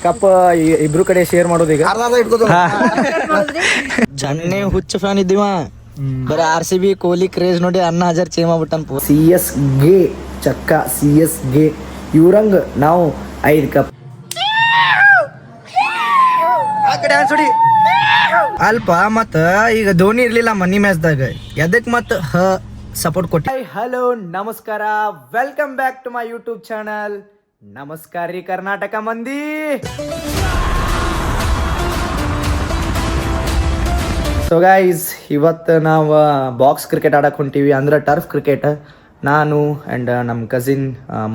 Cup ಇಬ್ರು ಕಡೆ share ಮಾಡೋದು ಈಗ. ಚೆನ್ನೈ ಹುಚ್ಚ ಫ್ಯಾನ್ ಇದ್ದೀವ. ಬರೀ RCB ಕೊಹ್ಲಿ ಕ್ರೇಜ್ ನೋಡಿ ಅನ್ನ ಹಜಾರ್ ಚೇಂಜ್ ಮಾಡ್ಬಿಟ್ಟನ್. CSG ಚಕ್ಕ CSG ಇವ್ರಂಗ್ ನಾವು 5 ಕಪ್ ಅಲ್ಪ. ಮತ್ತ ಈಗ ಧೋನಿ ಇರ್ಲಿಲ್ಲ ಮನಿ ಮ್ಯಾಚ್ದಾಗ ಎದಕ್ ಮತ್ತ ಸಪೋರ್ಟ್ ಕೊಟ್ಟಿ. ಹಲೋ ನಮಸ್ಕಾರ, welcome back to my YouTube channel. ನಮಸ್ಕಾರ ರೀ ಕರ್ನಾಟಕ ಮಂದಿ. ಸೊ ಗೈಸ್, ಇವತ್ತು ನಾವು ಬಾಕ್ಸ್ ಕ್ರಿಕೆಟ್ ಆಡಕ್ಕೆ ಹೊಂಟೀವಿ, ಅಂದ್ರೆ ಟರ್ಫ್ ಕ್ರಿಕೆಟ್. ನಾನು ಆ್ಯಂಡ್ ನಮ್ಮ ಕಸಿನ್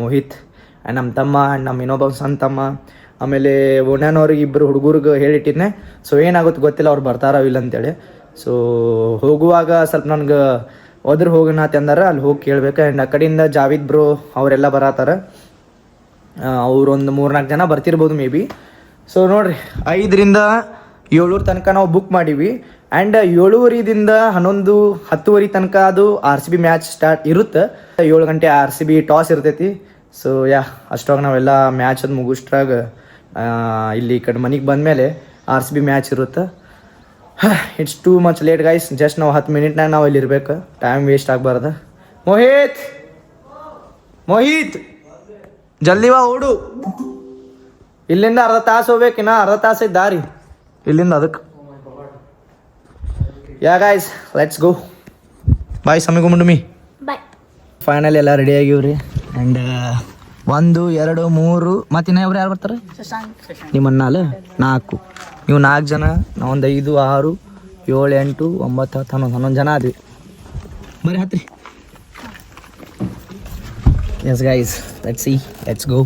ಮೋಹಿತ್ ಆ್ಯಂಡ್ ನಮ್ಮ ತಮ್ಮ ಆ್ಯಂಡ್ ನಮ್ಮ ಇನ್ನೊಬ್ಬ ಸಣ್ಣ ತಮ್ಮ, ಆಮೇಲೆ ಓಣ್ಯಾನವ್ರಿಗೆ ಇಬ್ಬರು ಹುಡುಗರಿಗೆ ಹೇಳಿಟ್ಟಿದ್ನೆ. ಸೊ ಏನಾಗುತ್ತೆ ಗೊತ್ತಿಲ್ಲ, ಅವ್ರು ಬರ್ತಾರೋ ಇಲ್ಲ ಅಂತೇಳಿ. ಸೊ ಹೋಗುವಾಗ ಸ್ವಲ್ಪ ನನಗೆ ಹೋದ್ರೆ ಹೋಗೋಣ ಅಂದಾರ, ಅಲ್ಲಿ ಹೋಗಿ ಕೇಳ್ಬೇಕು. ಆ್ಯಂಡ್ ಆ ಕಡೆಯಿಂದ ಜಾವಿದ್ ಬ್ರೋ ಅವರೆಲ್ಲ ಬರತ್ತಾರ. ಅವರೊಂದು 3-4 ಜನ ಬರ್ತಿರ್ಬೋದು ಮೇ ಬಿ. ಸೊ ನೋಡಿರಿ, 5ರಿಂದ 7 ತನಕ ನಾವು ಬುಕ್ ಮಾಡೀವಿ. ಆ್ಯಂಡ್ 7:30ದಿಂದ 11-10 ತನಕ ಅದು RCB ಮ್ಯಾಚ್ ಸ್ಟಾರ್ಟ್ ಇರುತ್ತೆ. 7 ಗಂಟೆ RCB ಟಾಸ್ ಇರ್ತೈತಿ. ಸೊ ಅಷ್ಟೊಳಗೆ ನಾವೆಲ್ಲ ಮ್ಯಾಚ್ ಅದು ಮುಗಿಸ್ಟ್ರಾಗ ಇಲ್ಲಿ ಈ ಕಡೆ ಮನೆಗೆ ಬಂದಮೇಲೆ RCB ಮ್ಯಾಚ್ ಇರುತ್ತೆ. It's too much late guys. Just ನಾವು 10 ಮಿನಿಟ್ನಾಗ ನಾವು ಇಲ್ಲಿ ಇರ್ಬೇಕು, ಟೈಮ್ ವೇಸ್ಟ್ ಆಗಬಾರ್ದು. ಮೋಹಿತ್ ಜಲ್ದಿ ಬಾ, ಓಡು. ಇಲ್ಲಿಂದ ಅರ್ಧ ತಾಸು ಹೋಗ್ಬೇಕಿನ್ನ, ಅರ್ಧ ತಾಸು ಐತೆ ದಾರಿ ಇಲ್ಲಿಂದ ಅದಕ್ಕೆ. Yeah guys, let's go. ಬಾಯ್ ಸಮಿಗುಂಡು ಮೀ. ಫೈನಲ್ ಎಲ್ಲ ರೆಡಿ ಆಗಿವ್ರಿ. ಆ್ಯಂಡ್ 1 2 3 ಮತ್ತಿನ್ನ ಇವ್ರು ಯಾರು ಬರ್ತಾರೆ? ನಿಮ್ಮನ್ನಾಲ 4, ನೀವು 4 ಜನ, ನಾವೊಂದು 5 6 7 8 9 10 11 ಜನ ಆದ್ವಿ. ಬರ್ರಿ ಹತ್ರಿ. Yes guys, let's see, let's go.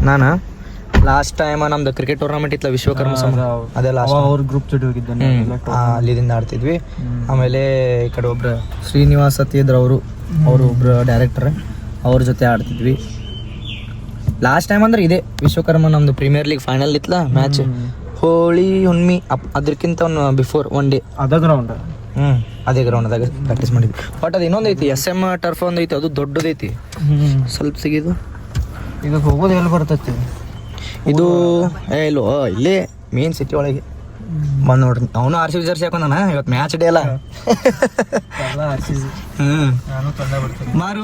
ನಾನು ಲಾಸ್ಟ್ ಟೈಮ್ ನಮ್ದು ಕ್ರಿಕೆಟ್ ಟೂರ್ನಮೆಂಟ್ ಇತ್ತಲ್ಲ, ವಿಶ್ವಕರ್ಮ ಅದೇ ಲಾಸ್ಟ್ ಅವ್ರ ಗ್ರೂಪ್ ಜೊತೆ ಹೋಗಿದ್ದೆ. ಅಲ್ಲಿದಿಂದ ಆಡ್ತಿದ್ವಿ. ಆಮೇಲೆ ಈ ಕಡೆ ಒಬ್ರು ಶ್ರೀನಿವಾಸ್ ಸತ್ಯೇದ್ರ ಅವರು ಒಬ್ರು ಡೈರೆಕ್ಟರ್, ಅವ್ರ ಜೊತೆ ಆಡ್ತಿದ್ವಿ. ಲಾಸ್ಟ್ ಟೈಮ್ ಅಂದ್ರೆ ಇದೇ ವಿಶ್ವಕರ್ಮ ನಮ್ದು ಪ್ರೀಮಿಯರ್ ಲೀಗ್ ಫೈನಲ್ ಇತ್ತಲ್ಲ ಮ್ಯಾಚ್, ಹೋಳಿ ಹುಣ್ಮಿ ಅದಕ್ಕಿಂತ ಒಂದು ಬಿಫೋರ್ 1 ಡೇ ಅದ ಗ್ರೌಂಡ್. ಅದೇ ಗ್ರೌಂಡ್ದಾಗ ಪ್ರಾಕ್ಟೀಸ್ ಮಾಡಿದ್ವಿ. ಬಟ್ ಅದು ಇನ್ನೊಂದು ಐತಿ, SM ಟರ್ಫ್ ಒಂದು ಐತಿ, ಅದು ದೊಡ್ಡದೈತಿ. ಸ್ವಲ್ಪ ಸಿಗಿದು ಈಗ ಹೋಗೋದು ಎಲ್ಲಿ ಬರ್ತೈತಿ ಇದು? ಇಲ್ಲೋ ಇಲ್ಲೇ ಮೇನ್ ಸಿಟಿ ಒಳಗೆ ಬಂದು ನೋಡ್ರಿ. ಅವನು RCB ಜರ್ಸಿ ಹಾಕೊಂಡಾನ, ಇವತ್ತು ಮ್ಯಾಚ್ ಡೇ ಅಲ್ಲ. ಮಾರು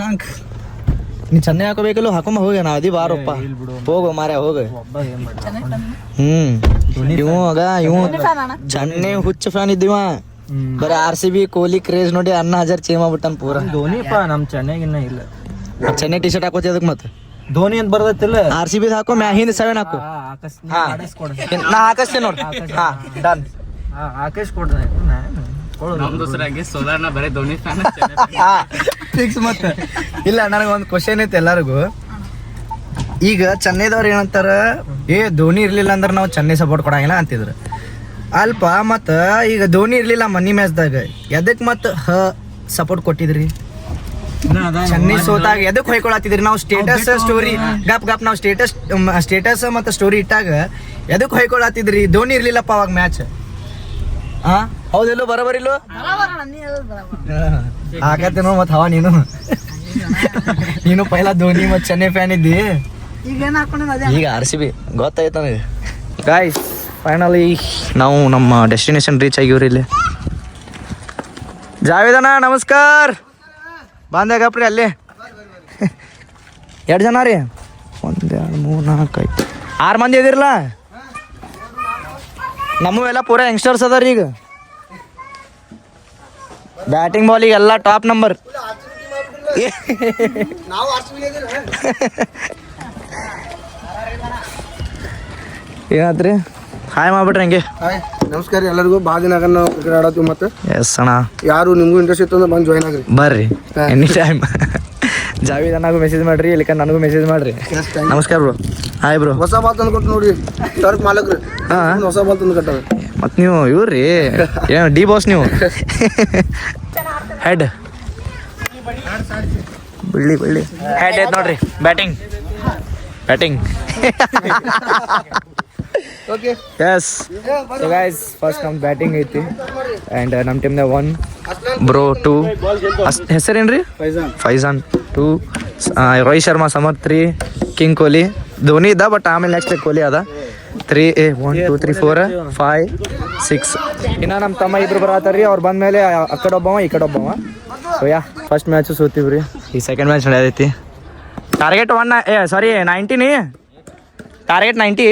ಶಾಂಕ್, ನೀ ಚೆನ್ನೈ ಹಾಕೋಬೇಕಲ್ಲ, ಹಾಕೊಂಬ ಹೋಗ. ನಾ ಅದಿ ಬಾರಪ್ಪ, ಹೋಗೋ ಮಾರ್ಯ ಹೋಗ. ಇವು ಚೆನ್ನೈ ಹುಚ್ಚ ಫ್ಯಾನ್ ಇದ್ದೀವ. ಬರೀ RCB ಕೊಹ್ಲಿ ಕ್ರೇಜ್ ನೋಡಿ ಅನ್ನ ಹಜಾರ್ ಚೇಂಜ್ ಮಾಡ್ಬಿಟ್ಟಾನ ಪೂರ. ಧೋನಿಪ್ಪ ನಮ್ಮ ಚೆನ್ನೈಗಿನ್ನ ಇಲ್ಲ. ಚೆನ್ನೈ ಟಿ ಶರ್ಟ್ ಹಾಕೋತಿ ಅದಕ್ಕೆ ಮತ್ತೆ ಧೋನಿ ಅಂತ ಬರ್ದೈತಿಲ್ಲ. RCB ಹಾಕೋ, ಹಿಂದ್ 7 ಹಾಕು. ನಾ ಹಾಕಿಸ್ತೇನೆ ನೋಡಿ. ಡನ್. ಆಕಾಶ್ ಕೊಡ್ರಿ ಫಿಕ್ಸ್. ಮತ್ತೆ ಇಲ್ಲ, ನನಗೊಂದು ಕ್ವಶನ್ ಐತೆ ಎಲ್ಲರಿಗೂ. ಈಗ ಚೆನ್ನೈದವ್ರು ಏನಂತಾರ, ಧೋನಿ ಇರ್ಲಿಲ್ಲ ಅಂದ್ರೆ ನಾವು ಚೆನ್ನೈ ಸಪೋರ್ಟ್ ಕೊಡಂಗಿಲ್ಲ ಅಂತಿದ್ರು. ಅಲ್ಪ ಮತ್ತ ಈಗ ಧೋನಿ ಇರ್ಲಿಲ್ಲ ಮನಿ ಮ್ಯಾಚ್ದಾಗ ಎದಕ್ ಮತ್ತ ಸಪೋರ್ಟ್ ಕೊಟ್ಟಿದ್ರಿ? ಚೆನ್ನೈ ಸೋತಾಗ ಎದಕ್ ಹೊಯ್ಕೊಳತ್ತಿದ್ರಿ? ನಾವು ಸ್ಟೇಟಸ್ ಸ್ಟೋರಿ ಗಪ್ ನಾವು ಸ್ಟೇಟಸ್ ಮತ್ತೆ ಸ್ಟೋರಿ ಇಟ್ಟಾಗ ಎದಕ್ ಹೊಯ್ಕೊಳತ್ತಿದ್ರಿ? ಧೋನಿ ಇರ್ಲಿಲ್ಲಪ್ಪ ಅವಾಗ ಮ್ಯಾಚ್. ಹೌದಿಲ್ಲೋ? ಬರೋಬರಿಲ್ಲೋ? ಹಾಕತ್ತೇನೋ ಮತ್ ಹವಾ ನೀನು ಪೈಲಾ ಧೋನಿ ಮತ್ ಚೆನ್ನೈ ಫ್ಯಾನ್ ಇದ್ದಿ, ಈಗ RCB ಗೊತ್ತಾಯ್ತು ನನಗೆ. ಗಾಯ್ಸ್, ಫೈನಲಿ ನಾವು ನಮ್ಮ ಡೆಸ್ಟಿನೇಷನ್ ರೀಚ್ ಆಗಿವ್ರಿ. ಇಲ್ಲಿ ಜಾವೇದಣ್ಣ ನಮಸ್ಕಾರ. ಬಾಂಧಾಗಪ್ರಿ ಅಲ್ಲೇ 2 ಜನ ರೀ, 1 2 3 4 5 6 ಮಂದಿ ಇದಿರಲ್ಲ. ನಮ್ಮವೆಲ್ಲ ಪೂರ ಯಂಗ್ಸ್ಟರ್ಸ್ ಅದಾರ. ಈಗ ಬ್ಯಾಟಿಂಗ್ ಬಾಲಿಗೆ ಎಲ್ಲ ಟಾಪ್ ನಂಬರ್. ಏನಾದ್ರಿ? ಹಾಯ್ ಮಾಡ್ಬಿಟ್ರಿ ಹಂಗೆ. ನಮಸ್ಕಾರ ಎಲ್ಲರಿಗೂ. ಭಾಳ ದಿನ ನಾವು ಕ್ರಿಕೆಟ್ ಆಡತ್ತೀವಿ. ಮತ್ತೆ ಎಸ್ ಅಣ್ಣ, ಯಾರು ನಿಮ್ಗೂ ಇಂಟ್ರೆಸ್ಟ್ ಇತ್ತು ಅಂದ್ರೆ ಬಂದು ಜಾಯ್ನ್ ಆಗ್ರಿ, ಬರ್ರಿ ಎನಿ ಟೈಮ್. ಜಾವೇದ್ ಅಣ್ಣಗೂ ಮೆಸೇಜ್ ಮಾಡ್ರಿ, ಇಲ್ಲಿಕ ನನಗೂ ಮೆಸೇಜ್ ಮಾಡ್ರಿ. ನಮಸ್ಕಾರ ಬ್ರೋ. Hi bro. ಹೊಸ ಬಾಲ್ ತಂದು ಕೊಟ್ಟು ನೋಡ್ರಿ, ಟರ್ಫ್ ಮಾಲಕ್ರಿ. ಹೊಸ ಬಾಲ್ ತಂದು ಕಟ್ಟಾರ. ಮತ್ತು ನೀವು ಇವ್ರಿ ಏನು ಡಿ ಬಾಸ್ ನೀವು? ಹೆಡ್ ಬಿಳ್ಳಿ ಹೆಡ್ ಐತೆ ನೋಡ್ರಿ. Batting yes. So guys, first ನಮ್ಮ ಬ್ಯಾಟಿಂಗ್ ಐತಿ. ಆ್ಯಂಡ್ ನಮ್ಮ ಟೀಮ್ನಾಗ 1 ಬ್ರೋ, 2 ಹೆಸರೇನ್ರಿ? ಫೈಜಾನ್. 2 ರೋಹಿತ್ ಶರ್ಮಾ ಸಮರ್ 3, ಕಿಂಗ್ ಕೊಹ್ಲಿ, ಧೋನಿ ಇದ್ದ ಬಟ್ ಆಮೇಲೆ ನೆಕ್ಸ್ಟ್ ಕೊಹ್ಲಿ ಅದ 3 1 2 3 4 5 6. ಇನ್ನು ನಮ್ಮ ತಮ್ಮ ಇಬ್ರು ಬರತ್ತಾರ ರೀ. ಅವ್ರು ಬಂದಮೇಲೆ ಆ ಕಡೆ ಒಬ್ಬವ ಈ ಕಡೆ ಒಬ್ಬವ. ಸೊ ಯಾ ಫಸ್ಟ್ ಮ್ಯಾಚು ಸೋತೀವ್ರಿ. ಈ ಸೆಕೆಂಡ್ ಮ್ಯಾಚ್ ನಡೆಯತೈತಿ. ಟಾರ್ಗೆಟ್ 90 ಟಾರ್ಗೆಟ್ 98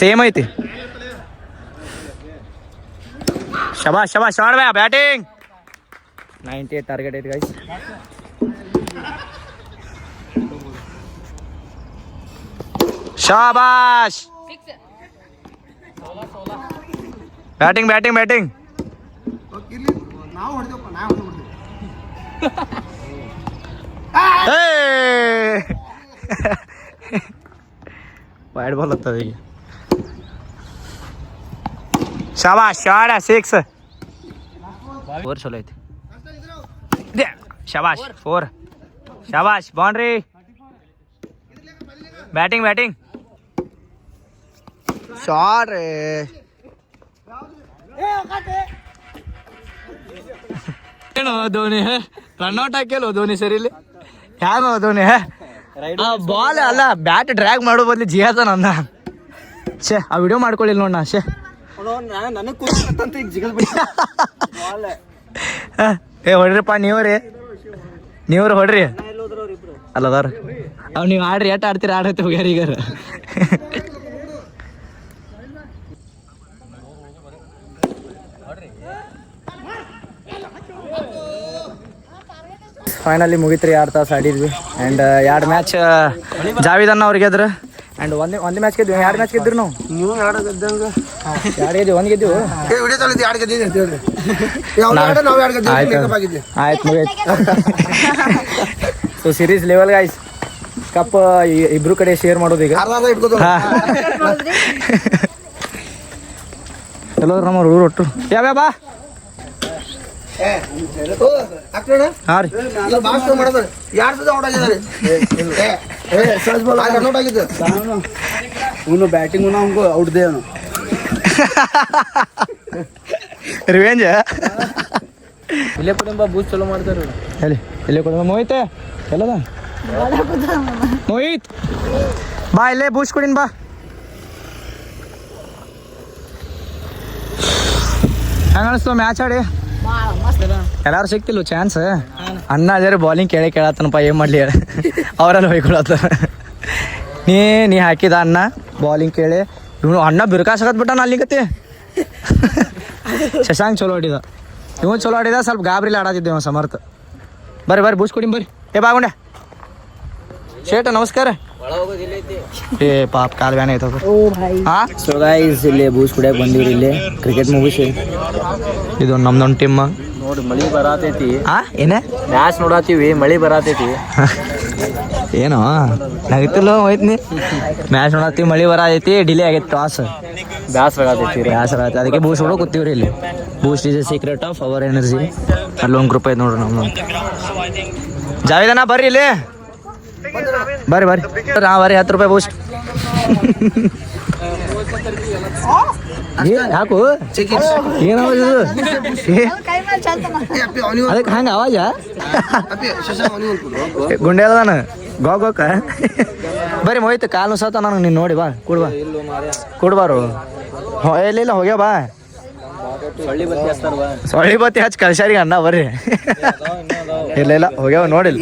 ಸೇಮ್ ಐತಿ. ಶಬಾಷ್ ಶಾಡ್ ಬ್ಯಾಟಿಂಗ್ 98 ಟಾರ್ಗೆಟ್ ಐತಿ ಗೈಸ್. ಶಾಬಾಷ್ ಬ್ಯಾಟಿಂಗ್ ವೈಡ್ ಬಾಲ್ ಹತ್ತದ ಈಗ. ಶಾಬಾಷ್ ಶಾಡ್ 6 4 ಚಲೋ ಐತಿ. ಶಾಬಾಷ್ 4 ಶಾಬಾಷ್ ಬೌಂಡ್ರಿ. ಬ್ಯಾಟಿಂಗ್ ಶಾಟ್ ರೀ. ಏನು ಧೋನಿ ರನ್ಔಟ್ ಹಾಕಿಲ್ಲ ಧೋನಿ ಸರಿ ಇಲ್ಲಿ. ಯಾರು ಧೋನಿ ಬಾಲ್ ಅಲ್ಲ ಬ್ಯಾಟ್ ಡ್ರ್ಯಾಗ್ ಮಾಡೋ ಬದ್ಲಿ ಜಿಯಾತ ನಂದ. ಶೇ ಆ ವಿಡಿಯೋ ಮಾಡ್ಕೊಳ್ಳಿಲ್ಲ ನೋಡ್ ನಾ. ಶೇ ಹೊಡ್ರಿಪ್ಪ ನೀವ್ರಿ ಹೊಡ್ರಿ ಅಲ್ಲದಾರ. ಅವ್ ನೀವು ಆಡ್ರಿ ಎಟ್ ಆಡ್ತೀರಿ ಆಡತ್ತೆ ಹೋಗ್ಯಾರ ಈಗ. ಫೈನಲಿ ಮುಗಿತ್ರಿ 2 ತಾಸು ಆಡಿದ್ವಿ. ಆ್ಯಂಡ್ 2 ಮ್ಯಾಚ್ ಜಾವಿದ್ ಅನ್ನ ಅವ್ರಿಗೆ ಗೆದ್ರು. ಆ್ಯಂಡ್ ಒಂದು ಮ್ಯಾಚ್ ಗೆದ್ವಿ. 2 ಮ್ಯಾಚ್ ಗೆದ್ರು ನಾವು. ನೀವು 2 ಗೆದ್ದಂಗೆ 2 ಗೆದ್ವಿ 1 ಗೆದ್ವಿ. ವಿಡಿಯೋ ತಳಿದ್ದು 2 ಗೆದ್ದಿದ್ದೀವಿ ಅಂತ ಹೇಳ್ರಿ. ನಾವು 2 ಗೆದ್ದಿದ್ದೀವಿ. ಆಯ್ತು ಮುಗಿತು. So series level guys cup ಇಬ್ರು ಕಡೆ ಶೇರ್ ಮಾಡೋದು ಈಗ. ಎಲ್ಲೋ ನಮ್ಮ ಊರು ಒಟ್ಟು ಯಾವ ಬಾ. ಹಾಂ ರೀ ಇವನು ಬ್ಯಾಟಿಂಗ್ ನಮ್ಗೂ ಔಟ್ದೆ ಅವನು ರಿವೆಂಜ್. ಇಲ್ಲೇ ಕೊಡಿ ಬೂಸ್ ಚಲೋ ಮಾಡ್ತಾರೆ. ಇಲ್ಲೇ ಕೊಡ ಮೋಹಿತ್ ಎಲ್ಲದ ಮೋಹಿತ್ ಬಾ ಇಲ್ಲೇ ಬೂಸ್ ಕೊಡಿನ್ ಬಾ. ಹೆಂಗ ಅನಿಸ್ತು ಮ್ಯಾಚ್ ಆಡಿ? ಎಲ್ಲಾರು ಸಿಕ್ತಿಲ್ಲ ಚಾನ್ಸ್. ಅಣ್ಣ ಅದೇ ಬಾಲಿಂಗ್ ಕೇಳತ್ತನಪ್ಪ ಏನ್ ಮಾಡ್ಲಿ ಅವರೆಲ್ಲ ಹೊಯ್ಕೊಳತ್ತ. ನೀ ಹಾಕಿದ ಅಣ್ಣ ಬಾಲಿಂಗ್ ಕೇಳಿ ಇವನು ಅಣ್ಣ ಬಿರ್ಕಾಸಕತ್ ಬಿಟ್ಟ ಅಲ್ಲಿಗತ್ತೆ. ಶಶಾಂಕ್ ಚಲೋ ಆಡಿದ, ಇವನು ಚಲೋ ಆಡಿದ. ಸ್ವಲ್ಪ ಗಾಬ್ರಿಲಿ ಆಡಾತಿದ್ದೆ ಅವ ಸಮರ್ಥ. ಬರ್ರಿ ಬೂಸ್ ಕೊಡಿ ಬರ್ರಿ. ಬಾಗುಂಡೆ ಶೇಟ ನಮಸ್ಕಾರ. ಏ ಪಾಪ ಕಾಲ್ ಬ್ಯಾನ್ ಆಯ್ತದ. ಸೊ ಗೈಸ್ ಇಲ್ಲಿ ಬೂಸ್ ಕುಡಿಯಕ್ಕೆ ಬಂದಿವ್ರಿ. ಇಲ್ಲಿ ಕ್ರಿಕೆಟ್ ಮುಗಿಸಿ ಇದು ನಮ್ದೊಂದು ಟೀಮ್ ನೋಡಿ ಮಳಿ ಬರಾತೈತಿ. ಏನೇ ಮ್ಯಾಚ್ ನೋಡಾತೀವಿ, ಮಳಿ ಬರಾತೈತಿ. ಏನೋ ನಗತಿಲ್ಲ ಹೋಯ್ತೀನಿ. ಮ್ಯಾಚ್ ನೋಡತ್ತೀವಿ, ಮಳಿ ಬರತೈತಿ, ಡಿಲೇ ಆಗೈತಿ ಟಾಸ್. ಬ್ಯಾಸರ ಆಗತೈತಿ. ಅದಕ್ಕೆ ಬೂಸ್ಟ್ ಹೊಡೋ ಕೂತೀವ್ರಿ ಇಲ್ಲಿ. Boost is A secret of our energy. ಅಲ್ಲೊಂದು ಗ್ರೂಪ್ ಐತೆ ನೋಡ್ರಿ ನಮ್ದು. ಜಾವೇದಣ್ಣ ಬರ್ರಿ ಇಲ್ಲಿ ಬರ್ರಿ ಬರ್ರಿ 10 ರೂಪಾಯಿ ಬೂಸ್ಟ್. ಯಾಕು ಏನ್ ಆವಾಜ್ ಇದು? ಅದಕ್ಕೆ ಹಂಗ ಆವಾಜ ಗುಂಡೆ ಅದಾನ ಗೋಕ. ಬರ್ರಿ ಮೋಯ್ತು ಕಾಲು ಸತ ನನಗೆ ನೀನು ನೋಡಿ ಬಾ ಕೊಡ್ಬಾರು. ಇಲ್ಲ ಹೋಗ್ಯ ಬಾ ಸೊಳ್ಳಿ ಬತ್ತಿ ಹಚ್ಚಿ ಕಳ್ಸಾರಿ ಅಣ್ಣ ಬರ್ರಿ. ಇಲ್ಲ ಹೋಗ್ಯಾವ ನೋಡಿಲ್ಲ.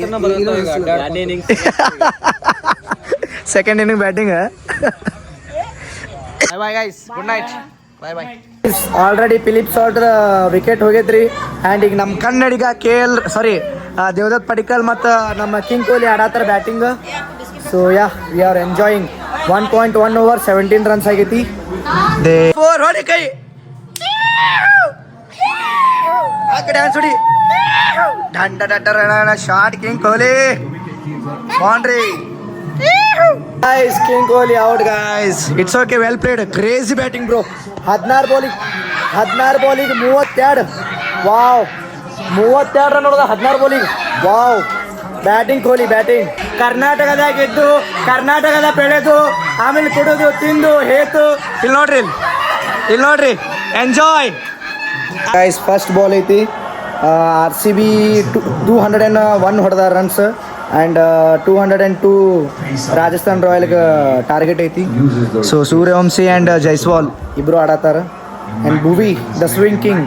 Second inning batting. Bye guys, good night, bye. Already Phillips ಅವ್ರ ವಿಕೆಟ್ ಹೋಗೈತ್ರಿ. ಆ್ಯಂಡ್ ಈಗ ನಮ್ಮ ಕನ್ನಡಿಗ ದೇವದತ್ ಪಡಿಕ್ಕಲ್ ಮತ್ತು ನಮ್ಮ ಕಿಂಗ್ ಕೊಹ್ಲಿ ಆಡತ್ತಾರ batting. So yeah we are enjoying. 1.1 over 17 runs ಆಗೈತಿ. ಹೊಡಿ ಕೈ ಆ ಕಡೆ ಅನ್ಸುಡಿ short. King Kohli boundary. Guys, King Kohli out guys. It's okay, well played. Crazy batting bro. 16 bowling 32. Wow. 32 run ಹೊಡೆದ 16 bowling. Wow. Batting Kohli batting. ಕರ್ನಾಟಕದಾಗ ಗೆದ್ದು ಕರ್ನಾಟಕದ ಬೆಳೆದು ಆಮೇಲೆ ಕೊಡೋದು ತಿಂದು ಹೇತು. ಇಲ್ಲಿ ನೋಡ್ರಿ ಎಂಜಾಯ್. ಗೈಸ್ ಫಸ್ಟ್ ಬಾಲ್ ಐತಿ RCB 201 ಹೊಡೆದ ರನ್ಸ್ ಆ್ಯಂಡ್ 202 ರಾಜಸ್ಥಾನ್ ರಾಯಲ್ಗೆ ಟಾರ್ಗೆಟ್ ಐತಿ. ಸೊ ಸೂರ್ಯವಂಶಿ ಆ್ಯಂಡ್ ಜೈಸ್ವಾಲ್ ಇಬ್ಬರು ಆಡತ್ತಾರ. And Bhuvi the swing king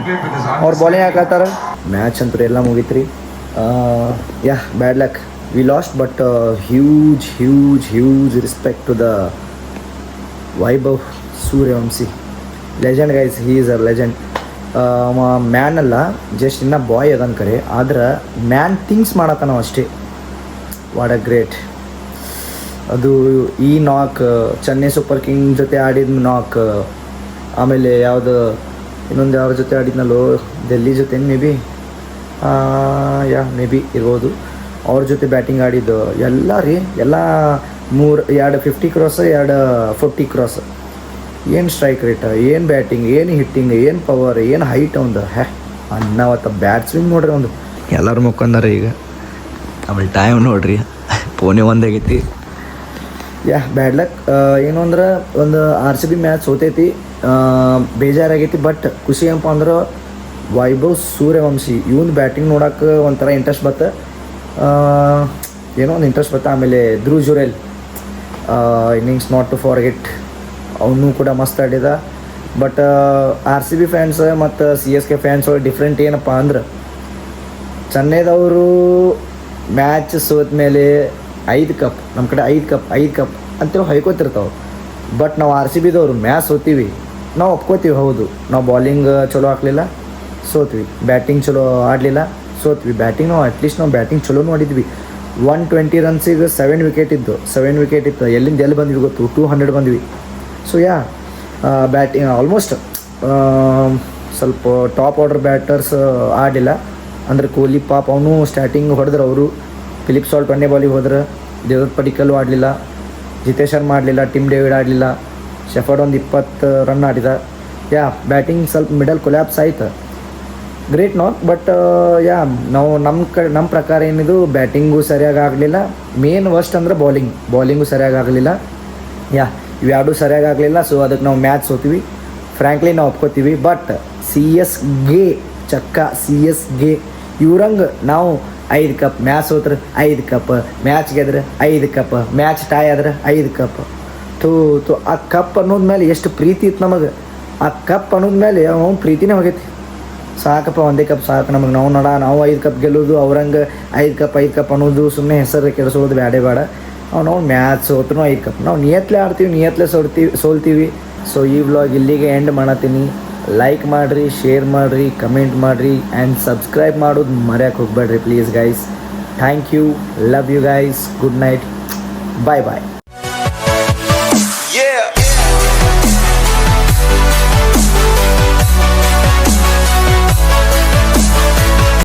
ಅವ್ರು ಬಾಲಿಂಗ್ ಹಾಕತ್ತಾರ. ಮ್ಯಾಚ್ ಅಂತೂ ಎಲ್ಲ ಮುಗೀತ್ರಿ. Yeah bad luck, we lost, but huge respect to the Vaibhav Suryavanshi. Legend guys, he is a legend. Man ಅಲ್ಲ, ಜಸ್ಟ್ ಇನ್ನ ಬಾಯ್ ಅದನ್ ಕರೆ, ಆದ್ರೆ ಮ್ಯಾನ್ ಥಿಂಗ್ಸ್ ಮಾಡತ್ತ ನಾವು ಅಷ್ಟೇ. What a great. ಅದು ಈ ನಾಕ್ ಚೆನ್ನೈ ಸೂಪರ್ ಕಿಂಗ್ ಜೊತೆ ಆಡಿದ ನಾಕ್, ಆಮೇಲೆ ಯಾವುದು ಇನ್ನೊಂದು ಯಾವ್ರ ಜೊತೆ ಆಡಿದ್ನಲ್ಲೋ, ಡೆಲ್ಲಿ ಜೊತೆ ಮೇ ಬಿ ಇರ್ಬೋದು, ಅವ್ರ ಜೊತೆ ಬ್ಯಾಟಿಂಗ್ ಆಡಿದ್ದು ಎಲ್ಲ ಎಲ್ಲ 2 50 ಕ್ರಾಸ್ 2 40 ಕ್ರಾಸ್. ಏನು ಸ್ಟ್ರೈಕ್ ರೇಟ್, ಏನು ಬ್ಯಾಟಿಂಗ್, ಏನು ಹಿಟ್ಟಿಂಗ್, ಏನು ಪವರ್, ಏನು ಹೈಟ್ ಒಂದು ಅನ್ನವತ್ತ ಬ್ಯಾಟ್ ಸ್ವಿಂಗ್ ನೋಡ್ರಿ ಒಂದು. ಎಲ್ಲರೂ ಮುಕ್ಕೊಂಡಾರ ಈಗ. ಆಮೇಲೆ ಟೈಮ್ ನೋಡ್ರಿ ಪೋನೆ ಒಂದಾಗೈತಿ. ಯಾ ಬ್ಯಾಡ್ ಲಕ್. ಏನು ಅಂದ್ರೆ ಒಂದು RCB ಮ್ಯಾಚ್ ಸೋತೈತಿ, ಬೇಜಾರಾಗೈತಿ. ಬಟ್ ಖುಷಿ ಏನಪ್ಪ ಅಂದ್ರೆ ವೈಭವ್ ಸೂರ್ಯವಂಶಿ ಇವನ್ ಬ್ಯಾಟಿಂಗ್ ನೋಡೋಕೆ ಒಂಥರ ಇಂಟ್ರೆಸ್ಟ್ ಬತ್ತು, ಏನೋ ಒಂದು ಇಂಟ್ರೆಸ್ಟ್ ಬತ್ತು. ಆಮೇಲೆ Dhruv Jurel innings not to forget, ಅವನು ಕೂಡ ಮಸ್ತ್ ಆಡಿದ. ಬಟ್ RCB ಫ್ಯಾನ್ಸ್ ಮತ್ತು CSK ಫ್ಯಾನ್ಸ್ ಡಿಫ್ರೆಂಟ್ ಏನಪ್ಪ ಅಂದ್ರೆ, ಚೆನ್ನೈದವರು ಮ್ಯಾಚ್ ಸೋತ ಮೇಲೆ 5 ಕಪ್, ನಮ್ಮ ಕಡೆ 5 ಕಪ್ ಅಂತೇಳಿ ಹೊಯ್ಕೋತಿರ್ತಾವೆ. ಬಟ್ ನಾವು RCBದವರು ಮ್ಯಾಚ್ ಸೋತೀವಿ, ನಾವು ಒಪ್ಕೋತೀವಿ. ಹೌದು, ನಾವು ಬಾಲಿಂಗ್ ಚಲೋ ಹಾಕಲಿಲ್ಲ, ಸೋತ್ವಿ. ಬ್ಯಾಟಿಂಗ್ ಚಲೋ ಆಡಲಿಲ್ಲ, ಸೋತ್ವಿ. ಬ್ಯಾಟಿಂಗ್ ನಾವು ಅಟ್ಲೀಸ್ಟ್ ನಾವು ಬ್ಯಾಟಿಂಗ್ ಚಲೋ ನೋಡಿದ್ವಿ. 120 ರನ್ಸಿಗೆ 7 ವಿಕೆಟ್ ಇತ್ತು. ಎಲ್ಲಿ ಬಂದ್ವಿ ಗೊತ್ತು, 200 ಬಂದ್ವಿ. ಸೊ ಯಾ ಬ್ಯಾಟಿಂಗ್ ಆಲ್ಮೋಸ್ಟ್ ಸ್ವಲ್ಪ ಟಾಪ್ ಆರ್ಡರ್ ಬ್ಯಾಟರ್ಸ್ ಆಡಲಿಲ್ಲ. ಅಂದ್ರೆ ಕೊಹ್ಲಿ ಪಾಪ ಅವನು ಸ್ಟಾರ್ಟಿಂಗ್ ಹೊಡೆದ್ರು, ಅವರು ಫಿಲಿಪ್ ಸಾಲ್ಟ್ 1ನೇ ಬಾಲಿಗೆ ಹೋದ್ರೆ, ದೇವದತ್ ಪಡಿಕ್ಕಲ್ಲು ಆಡಲಿಲ್ಲ, ಜಿತೇಶ್ ಶರ್ಮಾ ಆಡಲಿಲ್ಲ, ಟಿಮ್ ಡೇವಿಡ್ ಆಡಲಿಲ್ಲ, ಶೆಫರ್ಡ್ ಒಂದು 20 ರನ್ ಆಡಿದ. ಯಾ ಬ್ಯಾಟಿಂಗ್ ಸ್ವಲ್ಪ ಮಿಡಲ್ ಕೊಲ್ಯಾಪ್ಸ್ ಆಯ್ತು. ಗ್ರೇಟ್ ನಾಟ್, ಬಟ್ ಯಾ ನಾವು ನಮ್ಮ ಪ್ರಕಾರ ಏನಿದು ಬ್ಯಾಟಿಂಗು ಸರಿಯಾಗಿ ಆಗಲಿಲ್ಲ. ಮೇನ್ ವರ್ಸ್ಟ್ ಅಂದ್ರೆ ಬಾಲಿಂಗು ಸರಿಯಾಗಿ ಆಗಲಿಲ್ಲ. ಯಾ ಇವೆರಡೂ ಸರಿಯಾಗಿ ಆಗಲಿಲ್ಲ. ಸೊ ಅದಕ್ಕೆ ನಾವು ಮ್ಯಾಚ್ ಸೋತೀವಿ, ಫ್ರ್ಯಾಂಕ್ಲಿ ನಾವು ಒಪ್ಕೋತೀವಿ. ಬಟ್ CSK ಇವ್ರಂಗೆ ನಾವು 5 ಕಪ್, ಮ್ಯಾಚ್ ಸೋತ್ರೆ 5 ಕಪ್, ಮ್ಯಾಚ್ ಗೆದ್ರೆ 5 ಕಪ್, ಮ್ಯಾಚ್ ಟೈ ಆದ್ರೆ 5 ಕಪ್. ಆ ಕಪ್ ಅನ್ನೋದ್ಮೇಲೆ ಎಷ್ಟು ಪ್ರೀತಿ ಇತ್ತು ನಮಗೆ. ಆ ಕಪ್ ಅನ್ನೋದ್ಮೇಲೆ ಅವ್ನು ಪ್ರೀತಿನೇ ಹೋಗೈತಿ. ಸಾಕಪ್ಪ, ಒಂದೇ ಕಪ್ ಸಾಕು ನಮಗೆ. ನಾವು 5 ಕಪ್ ಗೆಲ್ಲೋದು, ಅವ್ರಂಗೆ 5 ಕಪ್ ಅನ್ನೋದು ಸುಮ್ಮನೆ ಹೆಸರು ಕೆಡಿಸೋದು ಬೇಡ. ನಾವು ಮ್ಯಾಚ್ ಸೋತ್ರೂ 5 ಕಪ್. ನಾವು ನಿಯತ್ಲೆ ಆಡ್ತೀವಿ, ನಿಯತ್ಲೆ ಸೋಲ್ತೀವಿ. ಸೊ ಈ ವ್ಲಾಗ್ ಇಲ್ಲಿಗೆ ಎಂಡ್ ಮಾಡತ್ತೀನಿ. ಲೈಕ್ ಮಾಡಿರಿ, ಶೇರ್ ಮಾಡಿರಿ, ಕಮೆಂಟ್ ಮಾಡಿರಿ ಆ್ಯಂಡ್ ಸಬ್ಸ್ಕ್ರೈಬ್ ಮಾಡೋದು ಮರೆಯೋಕೆ ಹೋಗ್ಬೇಡ್ರಿ please guys. Thank you, love you guys, good night, bye.